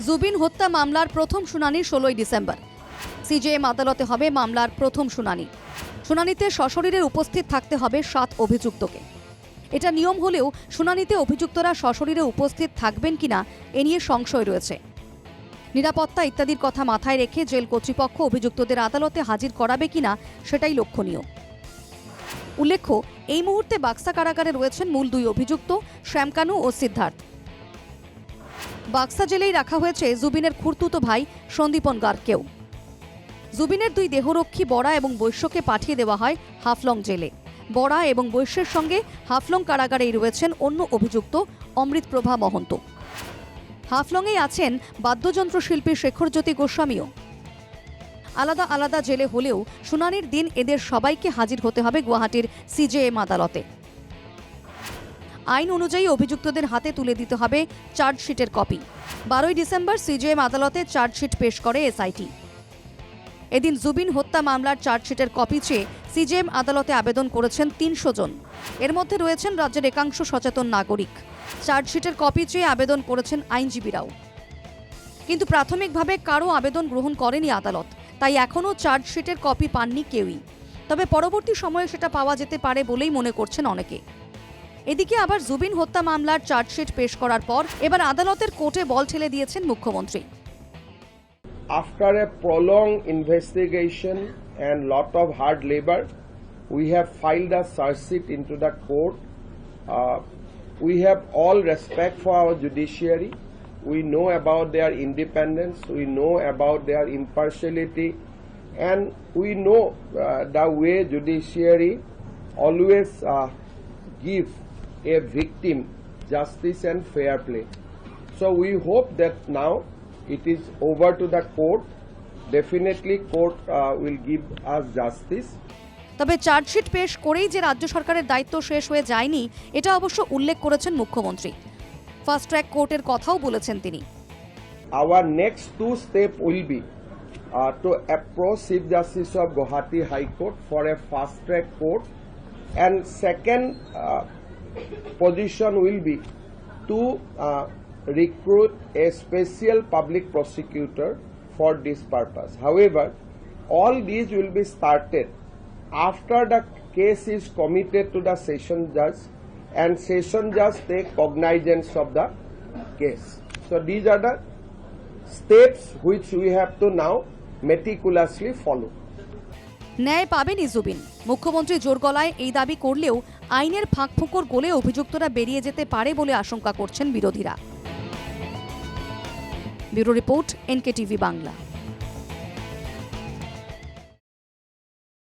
জুবিন হত্যা মামলার প্রথম শুনানি 16 ডিসেম্বর। সিজেএম আদালতে হবে মামলার প্রথম শুনানি। শুনানিতে সশরীরে উপস্থিত থাকতে হবে 7 অভিযুক্তকে। এটা নিয়ম হলেও শুনানিতে অভিযুক্তরা সশরীরে উপস্থিত থাকবেন কিনা এ নিয়ে সংশয় রয়েছে। নিরাপত্তা ইত্যাদির কথা মাথায় রেখে জেল কর্তৃপক্ষ অভিযুক্তদের আদালতে হাজির করাবে কিনা সেটাই লক্ষণীয়। উল্লেখ্য, এই মুহূর্তে বাক্সা কারাগারে রয়েছেন মূল 2 অভিযুক্ত শ্যামকানু ও সিদ্ধার্থ। বাক্সা জেলেই রাখা হয়েছে জুবিনের খুড়তুতো ভাই সন্দীপন গার্গকেও। জুবিনের 2 দেহরক্ষী বড়া এবং বৈশ্যকে পাঠিয়ে দেওয়া হয় হাফলং জেলে। বড়া এবং বৈশ্যের সঙ্গে হাফলং কারাগারেই রয়েছেন অন্য অভিযুক্ত অমৃতপ্রভা মহন্ত। হাফলংয়েই আছেন বাদ্যযন্ত্র শিল্পী শেখরজ্যোতি গোস্বামীও। আলাদা আলাদা জেলে হলেও শুনানির দিন এদের সবাইকে হাজির হতে হবে গুয়াহাটির সিজেএম আদালতে। আইন অনুযায়ী অভিযুক্তদের হাতে তুলে দিতে হবে চার্জশিটের কপি। 12 ডিসেম্বর সিজেএম আদালতে চার্জশিট পেশ করে এসআইটি। এদিন জুবিন হত্যা মামলার চার্জশিটের কপি চেয়ে সিজেএম আদালতে আবেদন করেছেন 300 জন। এর মধ্যে রয়েছেন রাজ্যের একাংশ সচেতন নাগরিক। চার্জশিটের কপি চেয়ে আবেদন করেছেন আইনজীবীরাও। কিন্তু প্রাথমিকভাবে কারও আবেদন গ্রহণ করেনি আদালত, তাই এখনও চার্জশিটের কপি পাননি কেউই। তবে পরবর্তী সময়ে সেটা পাওয়া যেতে পারে বলেই মনে করছেন অনেকে। এদিকে আবার জুবিন হত্যা মামলার চার্জশিট পেশ করার পর এবার আদালতের কোর্টে বল ঠেলে দিয়েছেন মুখ্যমন্ত্রী। After a prolonged investigation and lot of hard labor, we have filed a charge sheet into the court. We have all respect for our judiciary. We know about their independence. We know about their impartiality, and we know the way judiciary always give a victim justice and fair play. So we hope that now it is over to the court. Definitely court will give us justice. তবে chargesheet পেশ করেই যে রাজ্য সরকারের দায়িত্ব শেষ হয়ে যায়নি এটা অবশ্য উল্লেখ করেছেন মুখ্যমন্ত্রী। ফাস্ট ট্র্যাক কোর্টের কথাও বলেছেন তিনি। Our next 2 steps will be to approach Chief Justice of Guwahati High Court for a fast track court, and second position will be to recruit a special public prosecutor for this purpose. However, all these will be started after the case is committed to the session judge, and session judge take cognizance of the case. So these are the steps which we have to now meticulously follow. ন্যায় পাবেনই জুবিন। মুখ্যমন্ত্রী জোর গলায় এই দাবি করলেও আইনের ফাঁকফোকর গলে অভিযুক্তরা বেরিয়ে যেতে পারে বলে আশঙ্কা করছেন বিরোধীরা। Bureau report, NKTV Bangla.